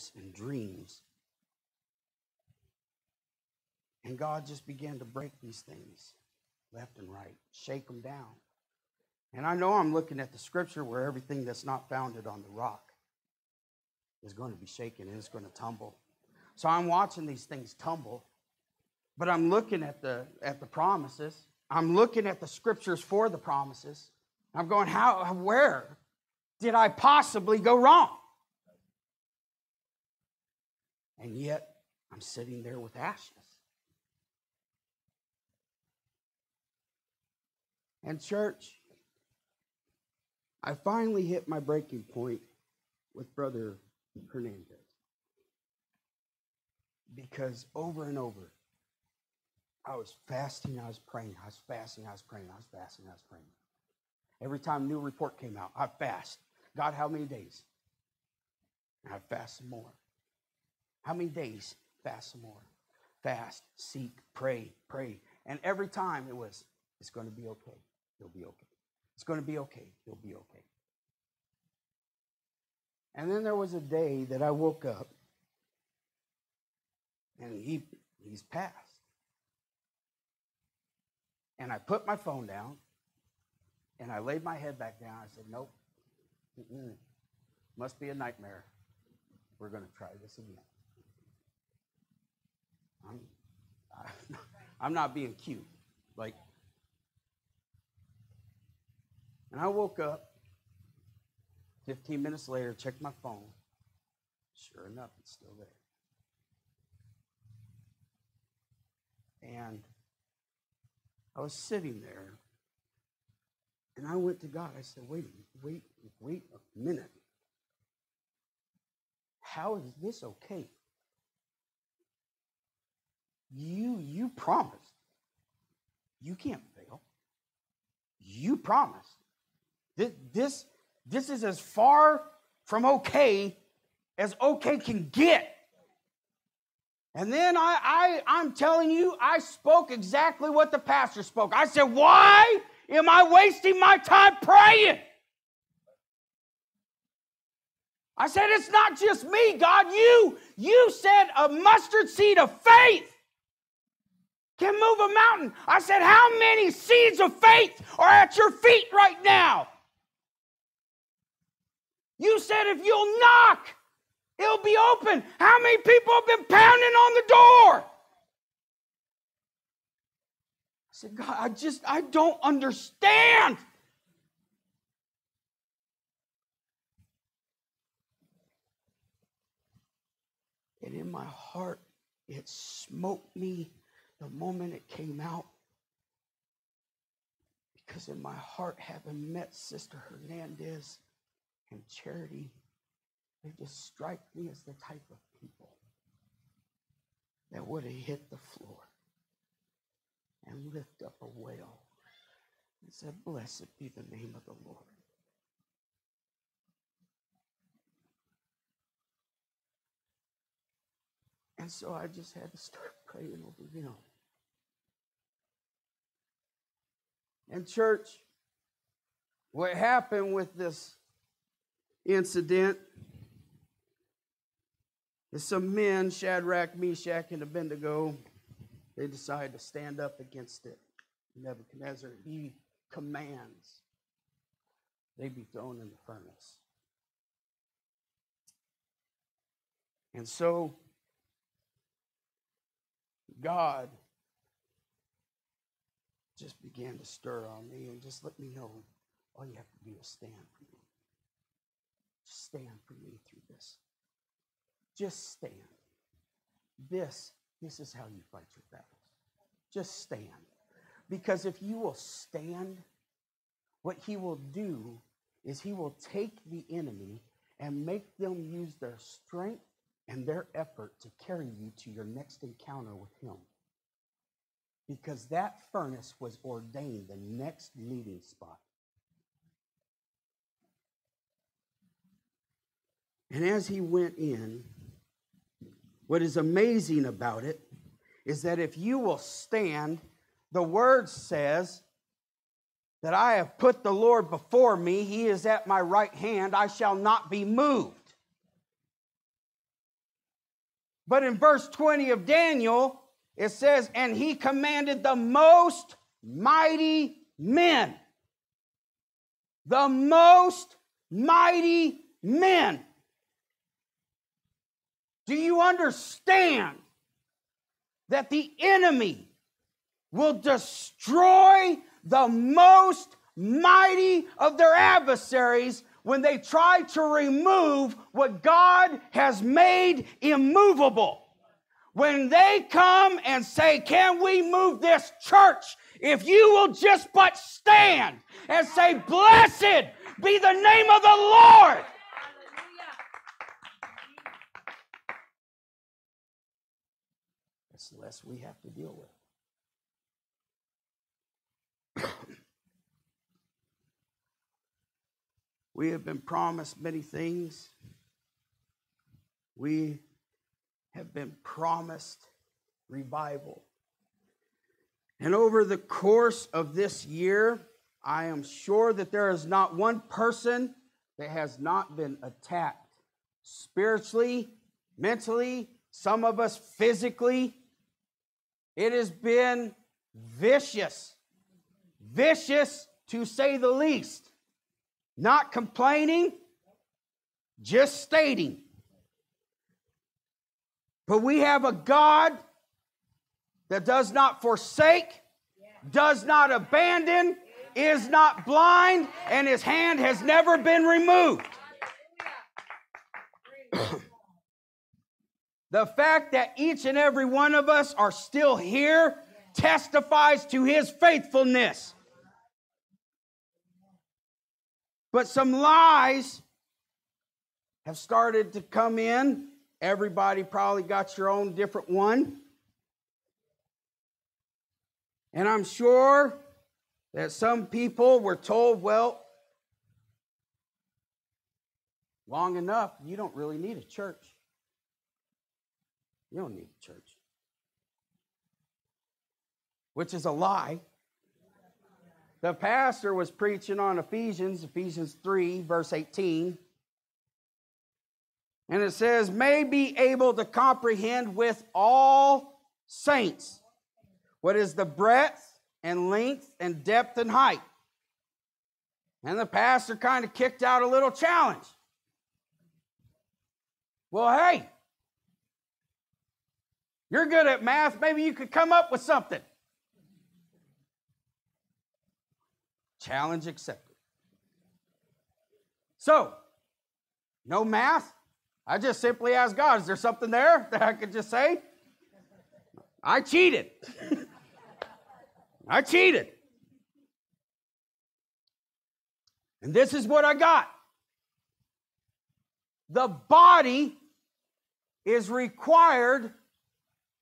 hopes and dreams. And God just began to break these things left and right, shake them down. And I know I'm looking at the scripture where everything that's not founded on the rock is going to be shaken and it's going to tumble. So I'm watching these things tumble, but I'm looking at the promises. I'm looking at the scriptures for the promises. I'm going, where did I possibly go wrong? And yet I'm sitting there with ashes. And church, I finally hit my breaking point with Brother Hernandez. Because over and over, I was fasting, I was praying, I was fasting, I was praying, I was fasting, I was praying. Every time a new report came out, I fast. God, how many days? And I fast some more. How many days? Fast some more. Fast, seek, pray, pray. And every time it was, it's going to be okay. It'll be okay. It's going to be okay. It'll be okay. And then there was a day that I woke up and he's passed. And I put my phone down and I laid my head back down. I said, nope. Must be a nightmare. We're going to try this again. I'm not being cute. And I woke up 15 minutes later, checked my phone. Sure enough, it's still there. And I was sitting there, and I went to God. I said, wait a minute. How is this okay? You promised. You can't fail. You promised. This is as far from okay as okay can get. And then I'm telling you, I spoke exactly what the pastor spoke. I said, why am I wasting my time praying? I said, it's not just me, God. You said a mustard seed of faith can move a mountain. I said, how many seeds of faith are at your feet right now? You said if you'll knock, it'll be open. How many people have been pounding on the door? I said, God, I don't understand. And in my heart, it smote me the moment it came out. Because in my heart, having met Sister Hernandez and Charity, they just strike me as the type of people that would have hit the floor and lift up a wail and said, blessed be the name of the Lord. And so I just had to start praying over them. And church, what happened with this incident is some men, Shadrach, Meshach, and Abednego, they decided to stand up against it. Nebuchadnezzar, he commands they be thrown in the furnace. And so God just began to stir on me and just let me know all you have to do is stand for me. Just stand for me through this. Just stand. This is how you fight your battles. Just stand. Because if you will stand, what he will do is he will take the enemy and make them use their strength and their effort to carry you to your next encounter with him. Because that furnace was ordained the next meeting spot. And as he went in, what is amazing about it is that if you will stand, the word says that I have put the Lord before me. He is at my right hand. I shall not be moved. But in verse 20 of Daniel, it says, and he commanded the most mighty men. The most mighty men. Do you understand that the enemy will destroy the most mighty of their adversaries when they try to remove what God has made immovable? When they come and say, can we move this church? If you will just but stand and say, blessed be the name of the Lord. That's less we have to deal with. We have been promised many things. We have been promised revival. And over the course of this year, I am sure that there is not one person that has not been attacked spiritually, mentally, some of us physically. It has been vicious. Vicious, to say the least. Not complaining, just stating. But we have a God that does not forsake, does not abandon, is not blind, and his hand has never been removed. The fact that each and every one of us are still here testifies to his faithfulness. But some lies have started to come in. Everybody probably got your own different one. And I'm sure that some people were told, well, long enough, you don't really need a church. You don't need a church. Which is a lie. The pastor was preaching on Ephesians 3, verse 18. And it says, may be able to comprehend with all saints what is the breadth and length and depth and height. And the pastor kind of kicked out a little challenge. Well, hey, you're good at math. Maybe you could come up with something. Challenge accepted. So, no math. I just simply asked God, is there something there that I could just say? I cheated. I cheated. And this is what I got. The body is required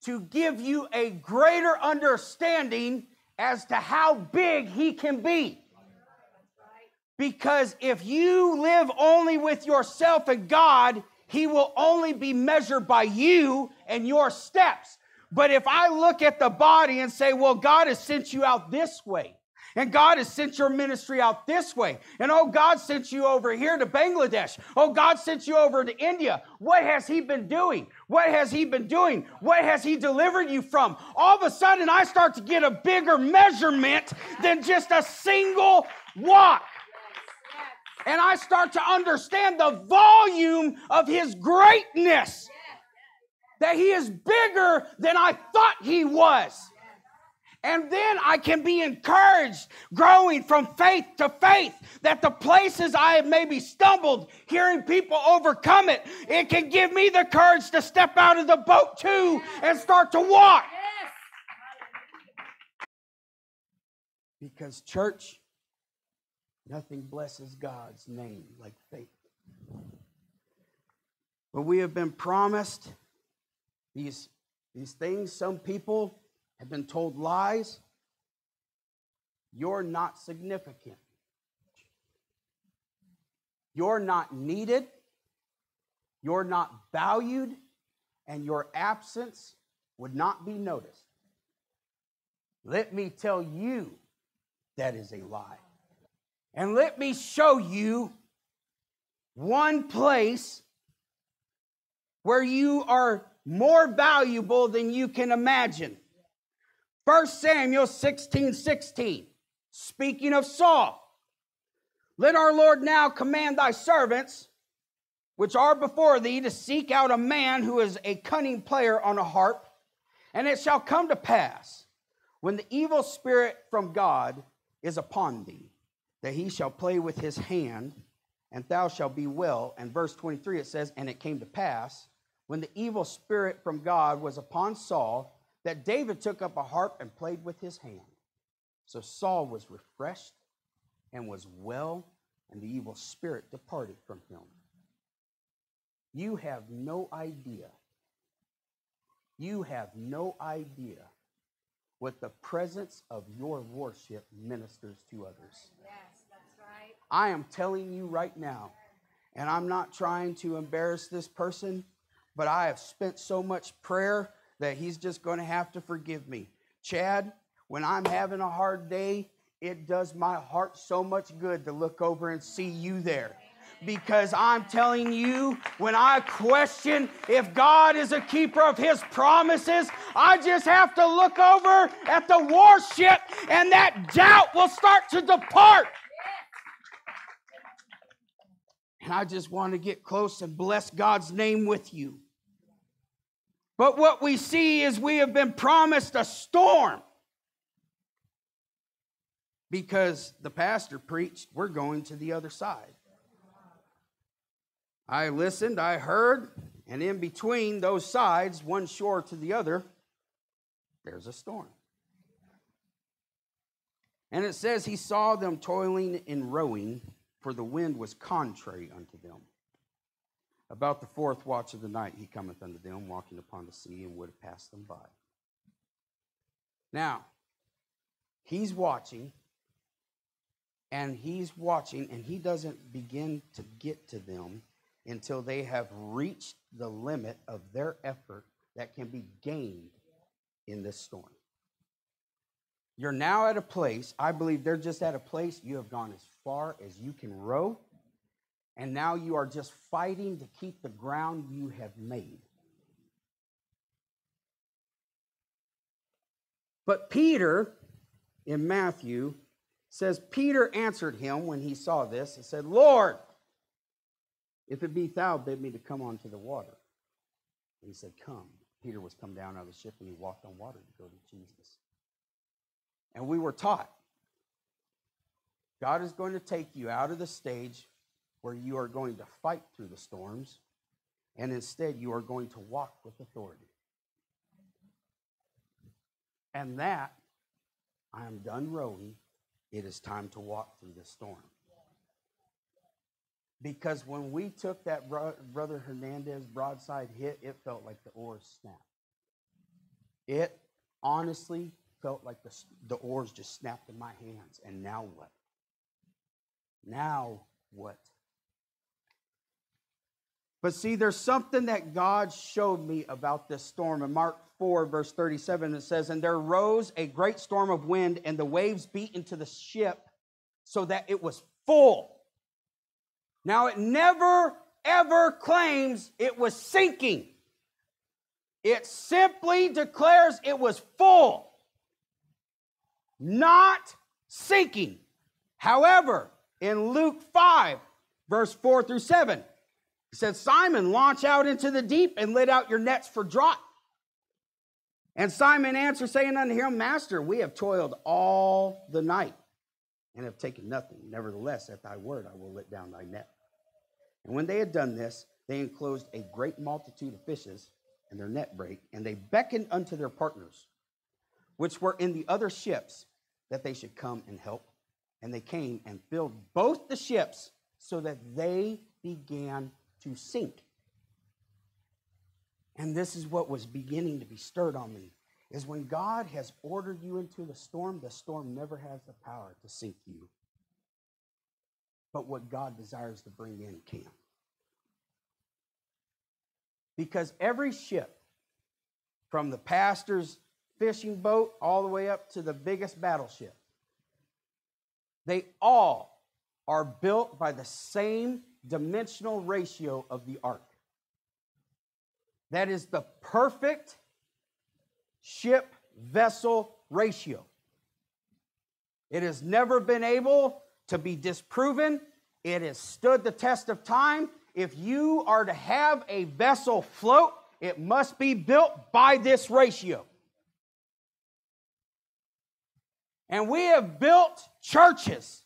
to give you a greater understanding as to how big he can be. Because if you live only with yourself and God, he will only be measured by you and your steps. But if I look at the body and say, well, God has sent you out this way, and God has sent your ministry out this way, and oh, God sent you over here to Bangladesh. Oh, God sent you over to India. What has he been doing? What has he been doing? What has he delivered you from? All of a sudden, I start to get a bigger measurement than just a single walk. And I start to understand the volume of his greatness. That he is bigger than I thought he was. And then I can be encouraged, growing from faith to faith, that the places I have maybe stumbled, hearing people overcome it, it can give me the courage to step out of the boat too and start to walk. Because church, nothing blesses God's name like faith. But we have been promised these things. Some people have been told lies. You're not significant. You're not needed. You're not valued. And your absence would not be noticed. Let me tell you, that is a lie. And let me show you one place where you are more valuable than you can imagine. 1 Samuel 16:16, speaking of Saul. Let our Lord now command thy servants, which are before thee, to seek out a man who is a cunning player on a harp. And it shall come to pass, when the evil spirit from God is upon thee, that he shall play with his hand, and thou shalt be well. And verse 23, it says, and it came to pass, when the evil spirit from God was upon Saul, that David took up a harp and played with his hand. So Saul was refreshed and was well, and the evil spirit departed from him. You have no idea. You have no idea what the presence of your worship ministers to others. Yes, that's right. I am telling you right now, and I'm not trying to embarrass this person, but I have spent so much prayer that he's just going to have to forgive me. Chad, when I'm having a hard day, it does my heart so much good to look over and see you there. Because I'm telling you, when I question if God is a keeper of his promises, I just have to look over at the warship and that doubt will start to depart. And I just want to get close and bless God's name with you. But what we see is we have been promised a storm. Because the pastor preached, we're going to the other side. I listened, I heard, and in between those sides, one shore to the other, there's a storm. And it says he saw them toiling and rowing, for the wind was contrary unto them. About the fourth watch of the night he cometh unto them, walking upon the sea, and would have passed them by. Now, he's watching, and he doesn't begin to get to them until they have reached the limit of their effort that can be gained in this storm. You're now at a place, I believe they're just at a place, you have gone as far as you can row, and now you are just fighting to keep the ground you have made. But Peter, in Matthew, says, Peter answered him when he saw this and said, Lord, if it be thou, bid me to come onto the water. And he said, come. Peter was come down out of the ship, and he walked on water to go to Jesus. And we were taught, God is going to take you out of the stage where you are going to fight through the storms, and instead you are going to walk with authority. And that, I am done rowing, it is time to walk through the storm. Because when we took that Brother Hernandez broadside hit, it felt like the oars snapped. It honestly felt like the oars just snapped in my hands. And now what? Now what? But see, there's something that God showed me about this storm. In Mark 4, verse 37, it says, and there rose a great storm of wind, and the waves beat into the ship so that it was full. Now, it never, ever claims it was sinking. It simply declares it was full, not sinking. However, in Luke 5, verse 4 through 7, it says, Simon, launch out into the deep and let out your nets for draught. And Simon answered, saying unto him, Master, we have toiled all the night and have taken nothing. Nevertheless, at thy word I will let down thy net. And when they had done this, they enclosed a great multitude of fishes, and their net brake, and they beckoned unto their partners, which were in the other ships, that they should come and help. And they came and filled both the ships, so that they began to sink. And this is what was beginning to be stirred on me, is when God has ordered you into the storm never has the power to sink you. But what God desires to bring in can. Because every ship, from the pastor's fishing boat all the way up to the biggest battleship, they all are built by the same dimensional ratio of the ark. That is the perfect ship-vessel ratio. It has never been able to be disproven. It has stood the test of time. If you are to have a vessel float, it must be built by this ratio. And we have built churches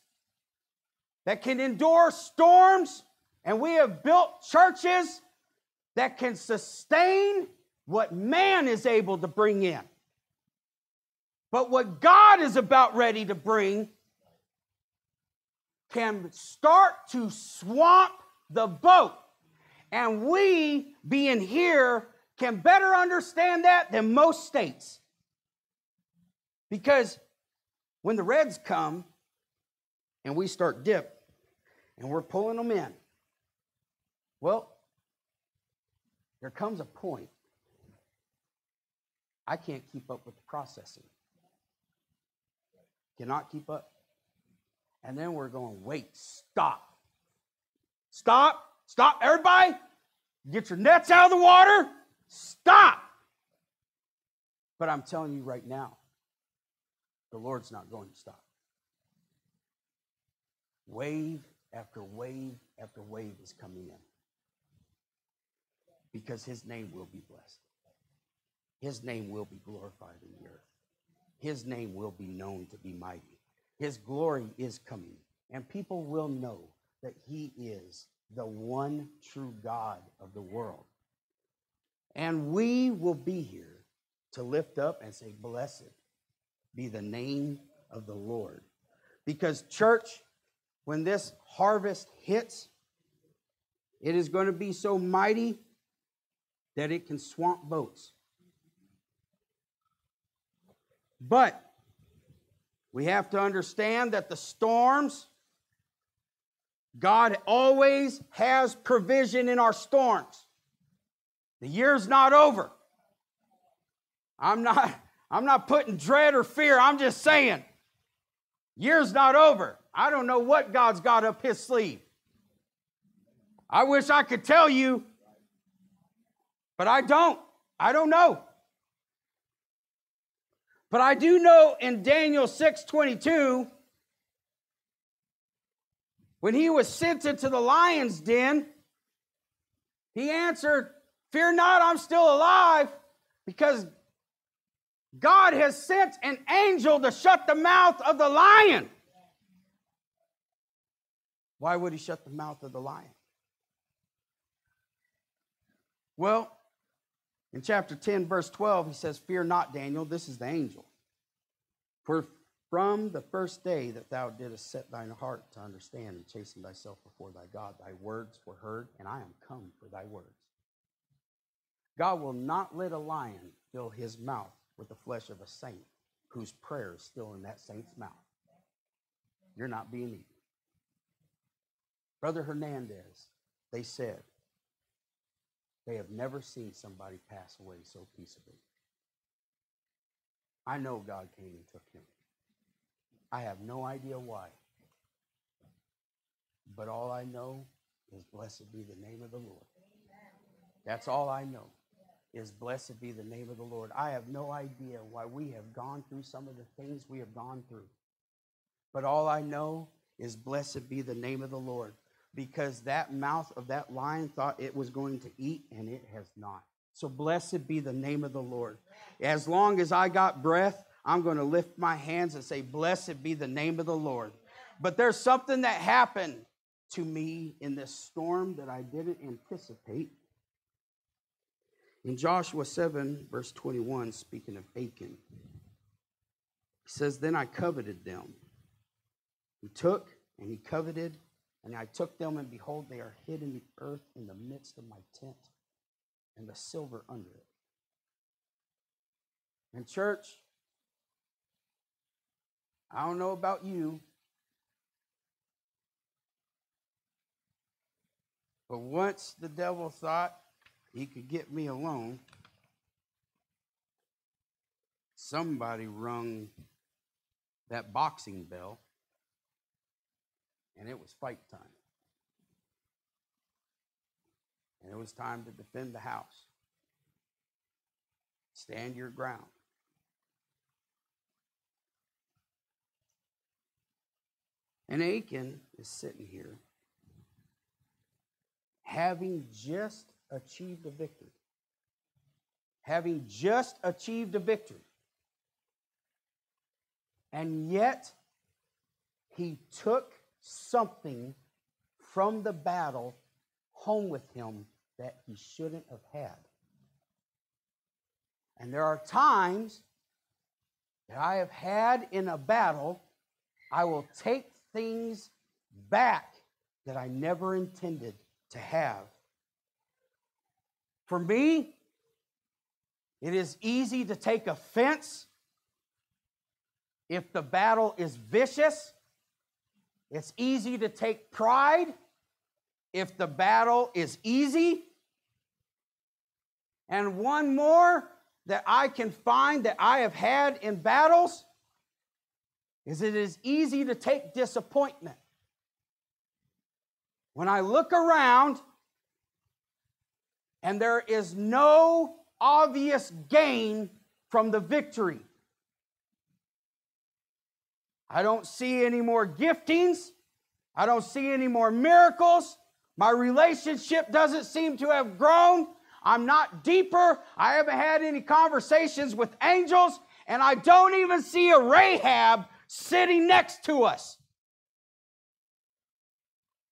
that can endure storms, and we have built churches that can sustain what man is able to bring in. But what God is about ready to bring can start to swamp the boat. And we, being here, can better understand that than most states. Because when the Reds come and we start dip and we're pulling them in, well, there comes a point I can't keep up with the processing. Cannot keep up. And then we're going, wait, stop. Stop. Stop. Everybody, get your nets out of the water. Stop. But I'm telling you right now, the Lord's not going to stop. Wave after wave after wave is coming in. Because his name will be blessed. His name will be glorified in the earth. His name will be known to be mighty. His glory is coming. And people will know that he is the one true God of the world. And we will be here to lift up and say, blessed be the name of the Lord. Because church, when this harvest hits, it is going to be so mighty that it can swamp boats. But we have to understand that the storms, God always has provision in our storms. The year's not over. I'm not putting dread or fear. I'm just saying, year's not over. I don't know what God's got up his sleeve. I wish I could tell you, but I don't. I don't know. But I do know in Daniel 6:22, when he was sent into the lion's den, he answered, fear not, I'm still alive, because God has sent an angel to shut the mouth of the lion. Why would he shut the mouth of the lion? Well, in chapter 10, verse 12, he says, fear not, Daniel, this is the angel. For from the first day that thou didst set thine heart to understand and chasten thyself before thy God, thy words were heard, and I am come for thy words. God will not let a lion fill his mouth with the flesh of a saint whose prayer is still in that saint's mouth. You're not being eaten. Brother Hernandez, they said, they have never seen somebody pass away so peaceably. I know God came and took him. I have no idea why. But all I know is blessed be the name of the Lord. That's all I know is blessed be the name of the Lord. I have no idea why we have gone through some of the things we have gone through. But all I know is blessed be the name of the Lord. Because that mouth of that lion thought it was going to eat, and it has not. So blessed be the name of the Lord. As long as I got breath, I'm going to lift my hands and say, blessed be the name of the Lord. But there's something that happened to me in this storm that I didn't anticipate. In Joshua 7, verse 21, speaking of Achan, he says, then I coveted them. He took and he coveted, and I took them, and behold, they are hid in the earth in the midst of my tent, and the silver under it. And church, I don't know about you, but once the devil thought he could get me alone, somebody rung that boxing bell, and it was fight time. And it was time to defend the house. Stand your ground. And Achan is sitting here, having just achieved a victory. Having just achieved a victory. And yet, he took something from the battle home with him that he shouldn't have had. And there are times that I have had in a battle, I will take things back that I never intended to have. For me, it is easy to take offense if the battle is vicious. It's easy to take pride if the battle is easy. And one more that I can find that I have had in battles is it is easy to take disappointment. When I look around and there is no obvious gain from the victory. I don't see any more giftings. I don't see any more miracles. My relationship doesn't seem to have grown. I'm not deeper. I haven't had any conversations with angels. And I don't even see a Rahab sitting next to us.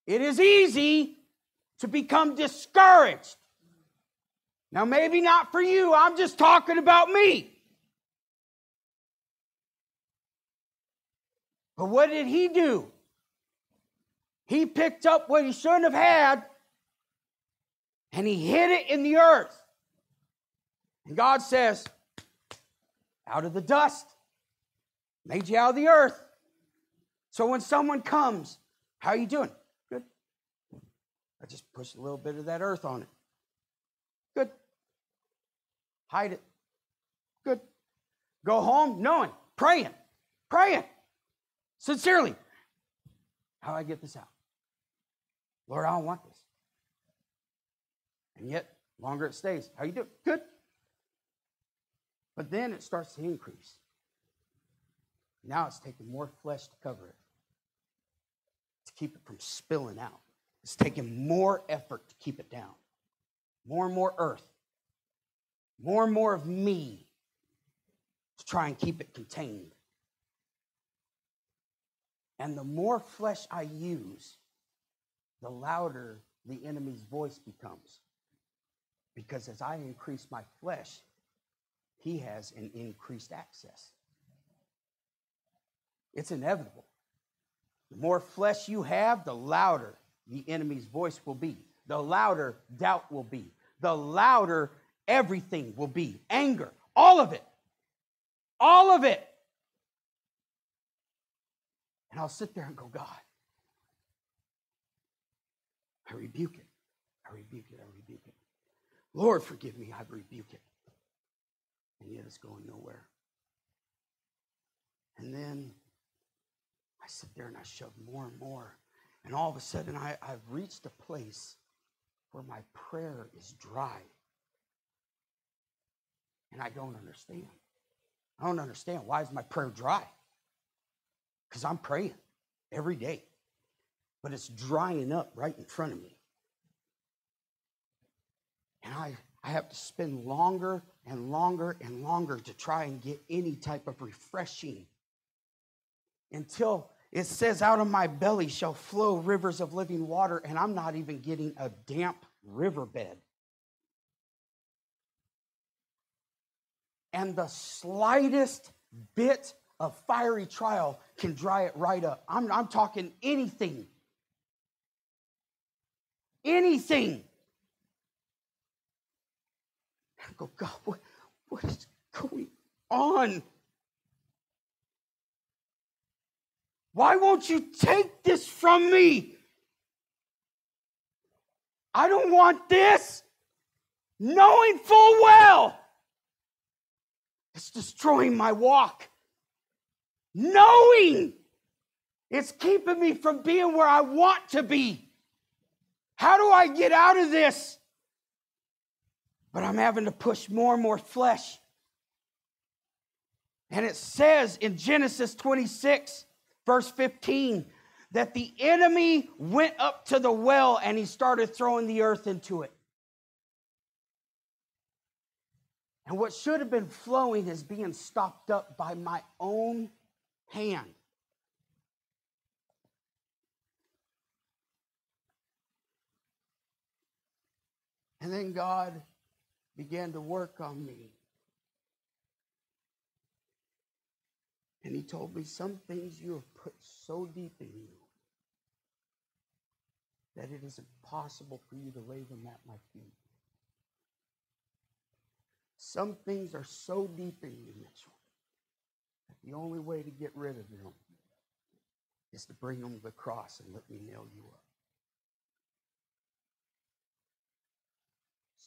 It is easy to become discouraged. Now, maybe not for you. I'm just talking about me. But what did he do? He picked up what he shouldn't have had and he hid it in the earth. And God says, out of the dust, made you out of the earth. So when someone comes, how are you doing? Good. I just pushed a little bit of that earth on it. Good. Hide it. Good. Go home knowing, praying, sincerely. How do I get this out? Lord, I don't want this. And yet, longer it stays. How you doing? Good. But then it starts to increase. Now it's taking more flesh to cover it, to keep it from spilling out. It's taking more effort to keep it down. More and more earth. More and more of me to try and keep it contained. And the more flesh I use, the louder the enemy's voice becomes. Because as I increase my flesh, he has an increased access. It's inevitable. The more flesh you have, the louder the enemy's voice will be. The louder doubt will be. The louder everything will be. Anger, all of it. All of it. And I'll sit there and go, God, I rebuke it. I rebuke it. I rebuke it. Lord, forgive me. I rebuke it. And yet it's going nowhere. And then I sit there and I shove more and more. And all of a sudden I've reached a place where my prayer is dry. And I don't understand. I don't understand. Why is my prayer dry? Because I'm praying every day. But it's drying up right in front of me. And I have to spend longer and longer and longer to try and get any type of refreshing. Until it says, out of my belly shall flow rivers of living water. And I'm not even getting a damp riverbed. And the slightest bit of fiery trial can dry it right up. I'm talking anything. Anything. I go, God, what is going on? Why won't you take this from me? I don't want this. Knowing full well it's destroying my walk. Knowing it's keeping me from being where I want to be. How do I get out of this? But I'm having to push more and more flesh And it says in Genesis 26, verse 15, that the enemy went up to the well and he started throwing the earth into it. And what should have been flowing is being stopped up by my own hand. And then God began to work on me. And he told me, some things you have put so deep in you that it is impossible for you to lay them at my feet. Some things are so deep in you, Mitchell, that the only way to get rid of them is to bring them to the cross and let me nail you up.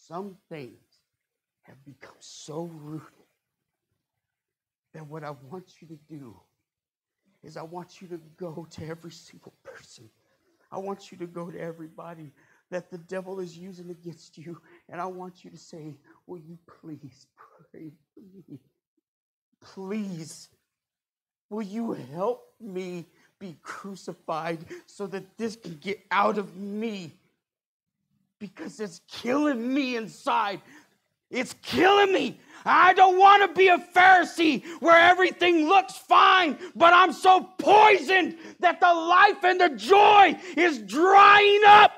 Some things have become so rooted that what I want you to do is I want you to go to every single person. I want you to go to everybody that the devil is using against you. And I want you to say, will you please pray for me? Please, will you help me be crucified so that this can get out of me? Because it's killing me inside. It's killing me. I don't want to be a Pharisee where everything looks fine, but I'm so poisoned that the life and the joy is drying up.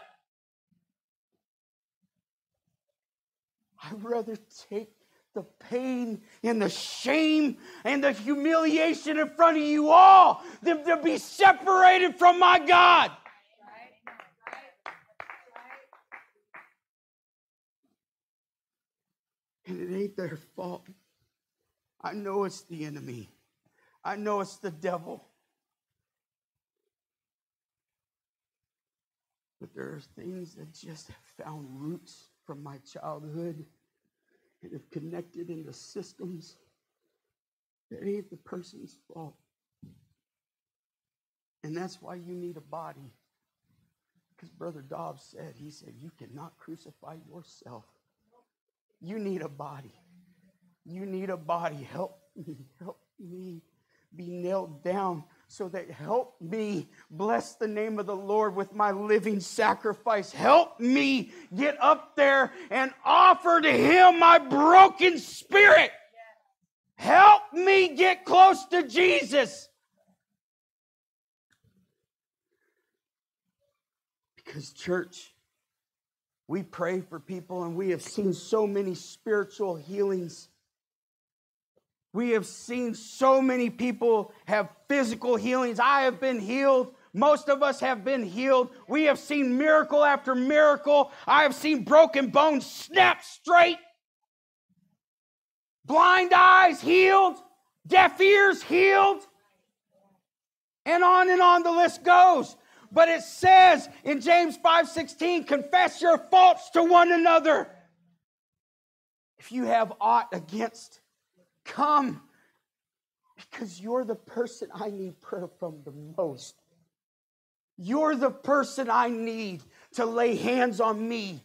I'd rather take the pain and the shame and the humiliation in front of you all than to be separated from my God. And it ain't their fault. I know it's the enemy. I know it's the devil. But there are things that just have found roots from my childhood and have connected into systems that ain't the person's fault. And that's why you need a body. Because Brother Dobbs said, he said, you cannot crucify yourself. You need a body. You need a body. Help me be nailed down so that help me bless the name of the Lord with my living sacrifice. Help me get up there and offer to him my broken spirit. Help me get close to Jesus. Because church, we pray for people and we have seen so many spiritual healings. We have seen so many people have physical healings. I have been healed. Most of us have been healed. We have seen miracle after miracle. I have seen broken bones snap straight. Blind eyes healed. Deaf ears healed. And on the list goes. But it says in James 5:16, confess your faults to one another. If you have aught against, come. Because you're the person I need prayer from the most. You're the person I need to lay hands on me.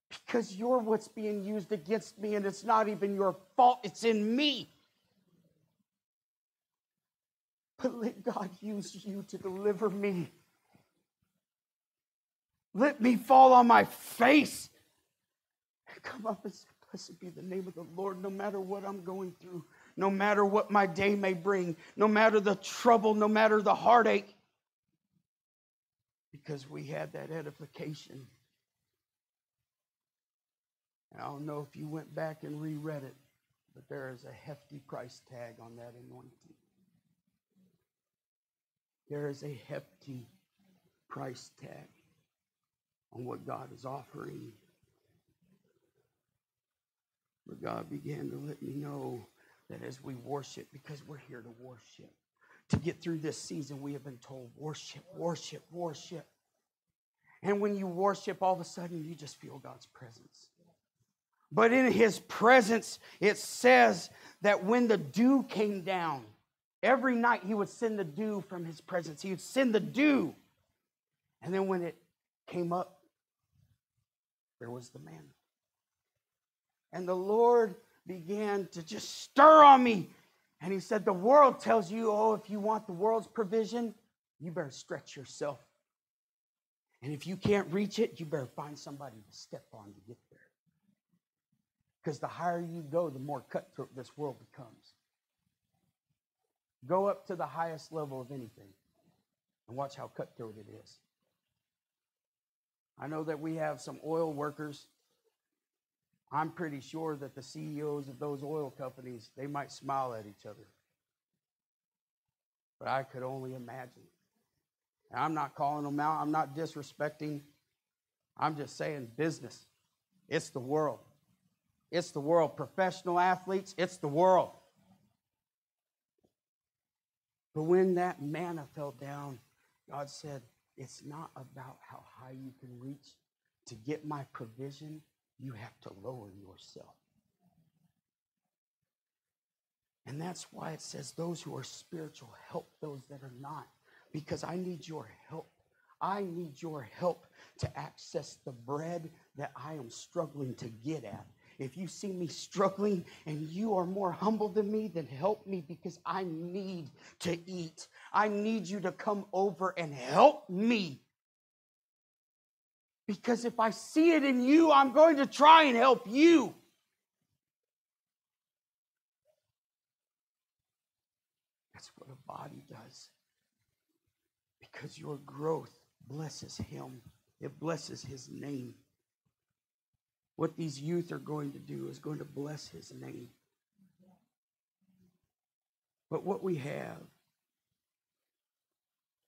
Because you're what's being used against me, and it's not even your fault. It's in me. But let God use you to deliver me. Let me fall on my face and come up and say, blessed be the name of the Lord, no matter what I'm going through, no matter what my day may bring, no matter the trouble, no matter the heartache. Because we had that edification. And I don't know if you went back and reread it, but there is a hefty price tag on that anointing. There is a hefty price tag on what God is offering. But God began to let me know that as we worship, because we're here to worship, to get through this season, we have been told, worship, worship, worship. And when you worship, all of a sudden, you just feel God's presence. But in his presence, it says that when the dew came down, every night he would send the dew from his presence. He would send the dew. And then when it came up, there was the manna. And the Lord began to just stir on me. And he said, the world tells you, oh, if you want the world's provision, you better stretch yourself. And if you can't reach it, you better find somebody to step on to get there. Because the higher you go, the more cutthroat this world becomes. Go up to the highest level of anything and watch how cutthroat it is. I know that we have some oil workers. I'm pretty sure that the CEOs of those oil companies, they might smile at each other. But I could only imagine. And I'm not calling them out. I'm not disrespecting. I'm just saying business. It's the world. It's the world. Professional athletes, it's the world. But when that manna fell down, God said, it's not about how high you can reach. To get my provision, you have to lower yourself. And that's why it says those who are spiritual help those that are not. Because I need your help. I need your help to access the bread that I am struggling to get at. If you see me struggling and you are more humble than me, then help me, because I need to eat. I need you to come over and help me. Because if I see it in you, I'm going to try and help you. That's what a body does. Because your growth blesses him. It blesses his name. What these youth are going to do is going to bless his name. But what we have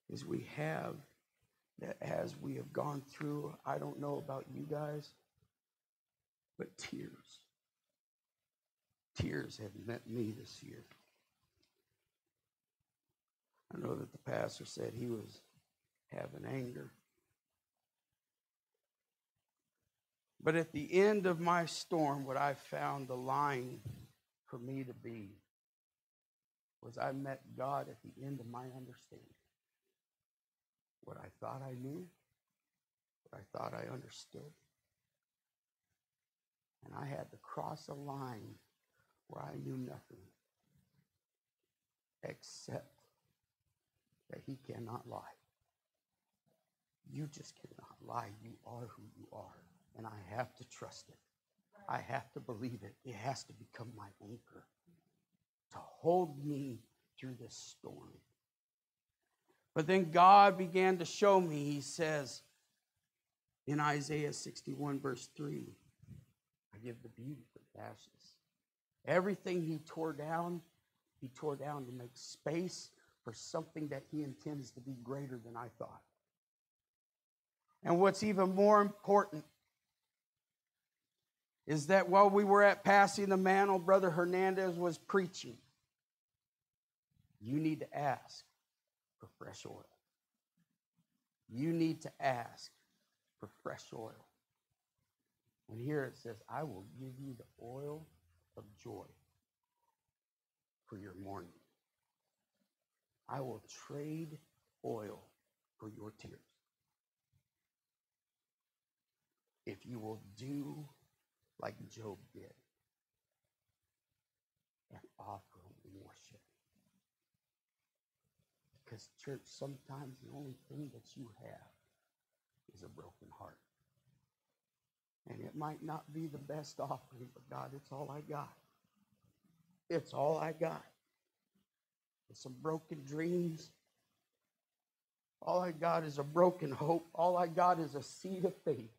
is we have that as we have gone through, I don't know about you guys, but tears. Tears have met me this year. I know that the pastor said he was having anger. But at the end of my storm, what I found the line for me to be was I met God at the end of my understanding. What I thought I knew, what I thought I understood. And I had to cross a line where I knew nothing except that he cannot lie. You just cannot lie. You are who you are. And I have to trust it. I have to believe it. It has to become my anchor to hold me through this storm. But then God began to show me, he says in Isaiah 61 verse 3, I give the beauty for the ashes. Everything he tore down to make space for something that he intends to be greater than I thought. And what's even more important is that while we were at passing the mantle, Brother Hernandez was preaching. You need to ask for fresh oil. You need to ask for fresh oil. And here it says, I will give you the oil of joy for your mourning. I will trade oil for your tears. If you will do like Job did and offer worship. Because, church, sometimes the only thing that you have is a broken heart. And it might not be the best offering, but God, it's all I got. It's all I got. It's some broken dreams. All I got is a broken hope. All I got is a seed of faith.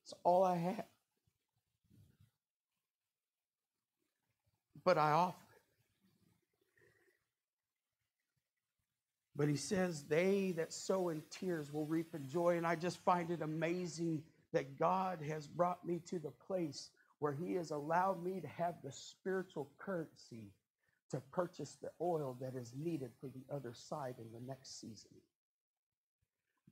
It's all I have. But I offer it. But he says, they that sow in tears will reap in joy. And I just find it amazing that God has brought me to the place where he has allowed me to have the spiritual currency to purchase the oil that is needed for the other side in the next season.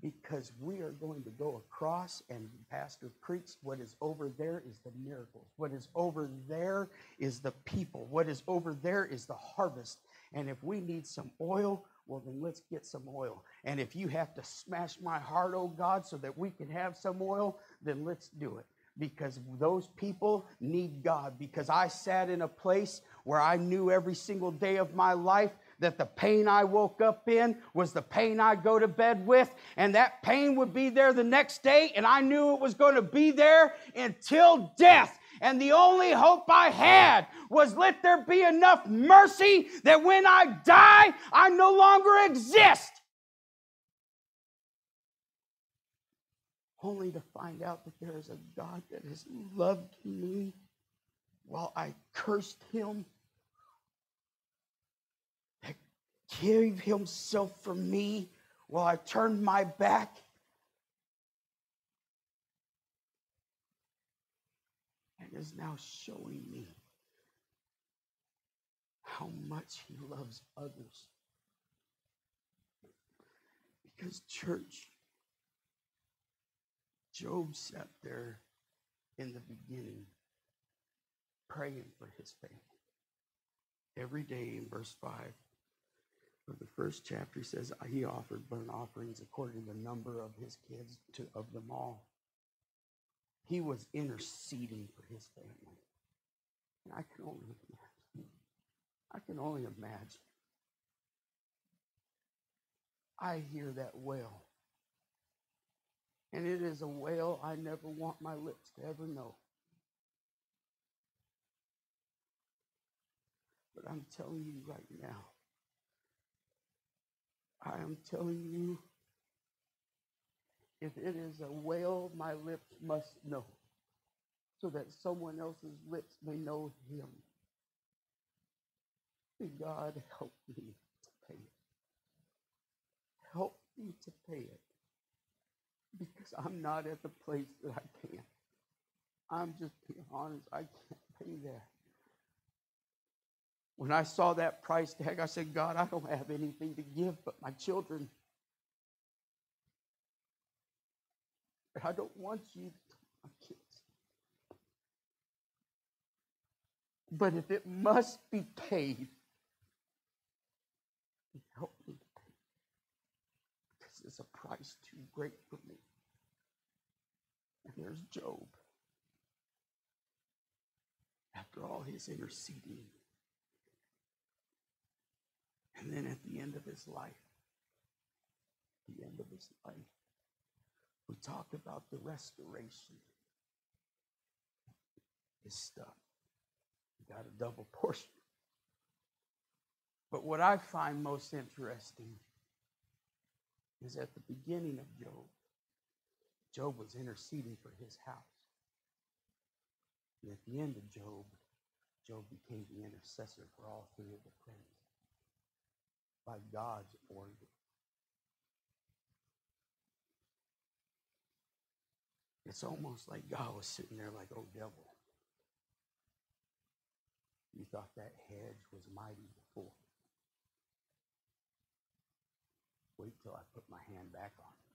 Because we are going to go across, and Pastor preached, what is over there is the miracles. What is over there is the people. What is over there is the harvest. And if we need some oil, well, then let's get some oil. And if you have to smash my heart, oh God, so that we can have some oil, then let's do it. because those people need God. Because I sat in a place where I knew every single day of my life that the pain I woke up in was the pain I go to bed with, and that pain would be there the next day, and I knew it was going to be there until death. And the only hope I had was, let there be enough mercy that when I die, I no longer exist. Only to find out that there is a God that has loved me while I cursed him, that gave himself for me while I turned my back. And is now showing me how much he loves others. Because, church, Job sat there in the beginning praying for his family. Every day in verse 5 of the first chapter, he says he offered burnt offerings according to the number of his kids, of them all. He was interceding for his family. And I can only imagine. I hear that wail. And it is a wail I never want my lips to ever know. But I'm telling you right now, I am telling you, if it is a wail my lips must know, so that someone else's lips may know him, God, help me to pay it. Help me to pay it. Because I'm not at the place that I can. I'm just being honest. I can't pay that. When I saw that price tag, I said, God, I don't have anything to give but my children. But I don't want you to take my kids. But if it must be paid, help me to pay. Because it's a price too great for me. And there's Job. After all his interceding. And then at the end of his life, we talk about the restoration. His stuff. He got a double portion. But what I find most interesting is at the beginning of Job was interceding for his house. And at the end of Job became the intercessor for all three of the friends by God's order. It's almost like God was sitting there like, oh, devil. You thought that hedge was mighty before. Wait till I put my hand back on it.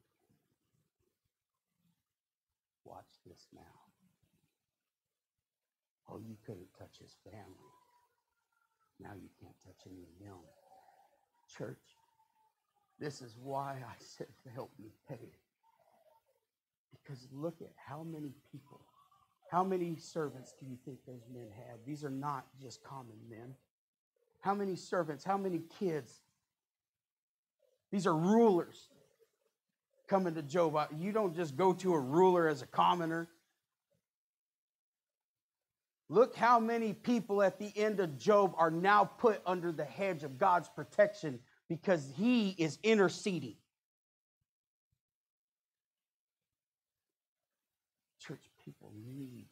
Watch this now. Oh, you couldn't touch his family. Now you can't touch any of them. Church, this is why I said to help me pay it. Because look at how many people, how many servants do you think those men had? These are not just common men. How many servants, how many kids? These are rulers coming to Job. You don't just go to a ruler as a commoner. Look how many people at the end of Job are now put under the hedge of God's protection because he is interceding. Church people need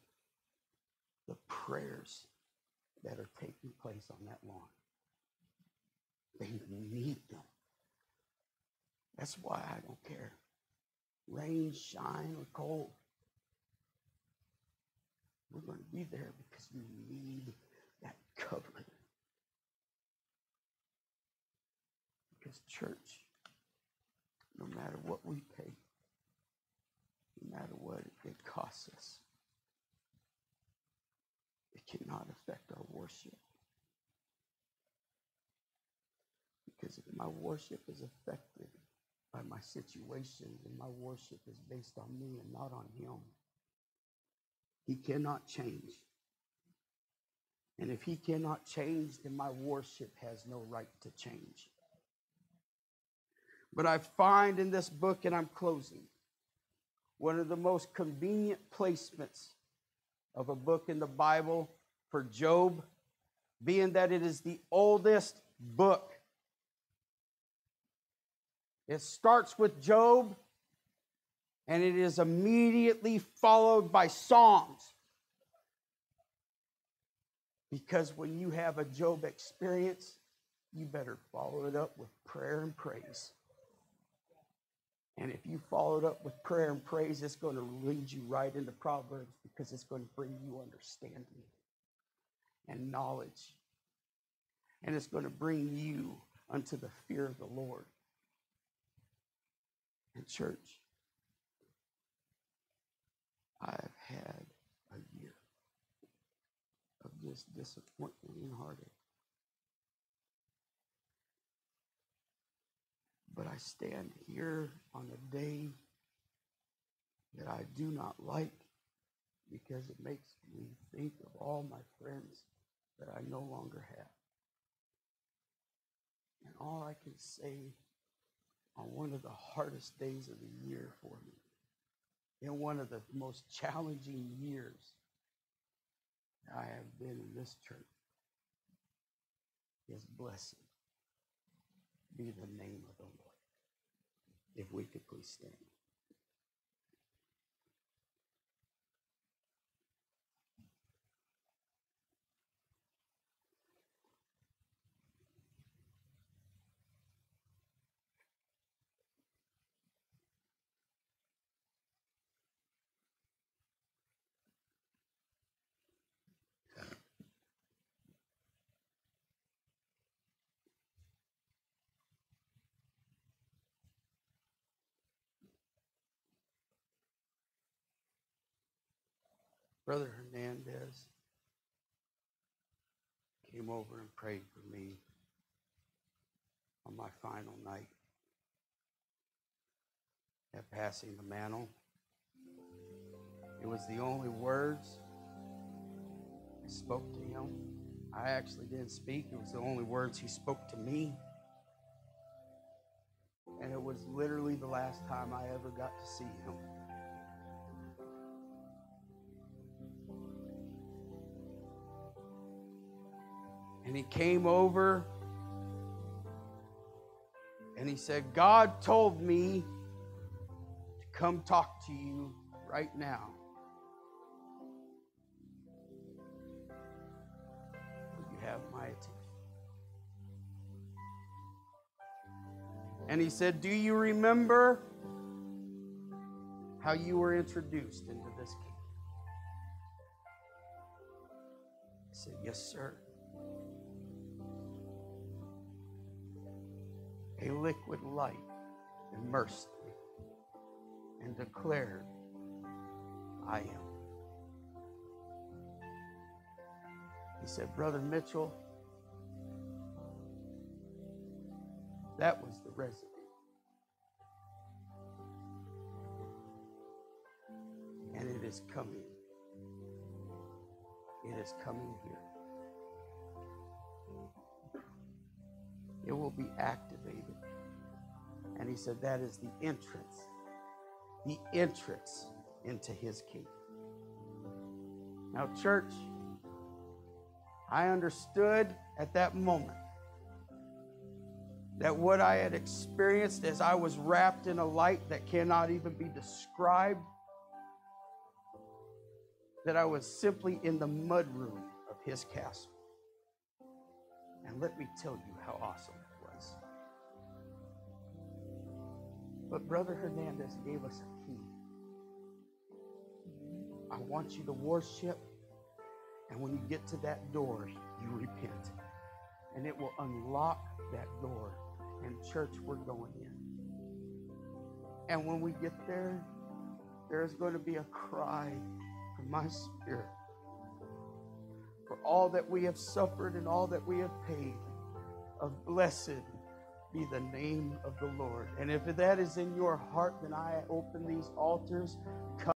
the prayers that are taking place on that lawn. They need them. That's why I don't care. Rain, shine, or cold. We're going to be there because we need that covering. Because church, no matter what we pay, no matter what it costs us, it cannot affect our worship. Because if my worship is affected by my situation, then my worship is based on me and not on him. He cannot change. And if he cannot change, then my worship has no right to change. But I find in this book, and I'm closing, one of the most convenient placements of a book in the Bible for Job, being that it is the oldest book. It starts with Job, and it is immediately followed by Psalms. Because when you have a Job experience, you better follow it up with prayer and praise. And if you follow it up with prayer and praise, it's going to lead you right into Proverbs, because it's going to bring you understanding and knowledge. And it's going to bring you unto the fear of the Lord. And church, I've had a year of this disappointment and heartache. But I stand here on a day that I do not like, because it makes me think of all my friends that I no longer have. And all I can say on one of the hardest days of the year for me, in one of the most challenging years I have been in this church, is blessed be the name of the Lord. If we could please stand. Brother Hernandez came over and prayed for me on my final night at passing the mantle. It was the only words I spoke to him. I actually didn't speak. It was the only words he spoke to me. And it was literally the last time I ever got to see him. And he came over and he said, God told me to come talk to you right now. You have my attention. And he said, do you remember how you were introduced into this kingdom? I said, yes, sir. A liquid light immersed me and declared, I am. He said, Brother Mitchell, that was the residue. And it is coming. It is coming here. It will be activated. And he said that is the entrance into his kingdom. Now, church, I understood at that moment that what I had experienced as I was wrapped in a light that cannot even be described, that I was simply in the mudroom of his castle. And let me tell you how awesome it was. But Brother Hernandez gave us a key. I want you to worship, and when you get to that door, you repent. And it will unlock that door. And church, we're going in. And when we get there, there's going to be a cry from my spirit for all that we have suffered and all that we have paid, of blessed be the name of the Lord. And if that is in your heart, then I open these altars.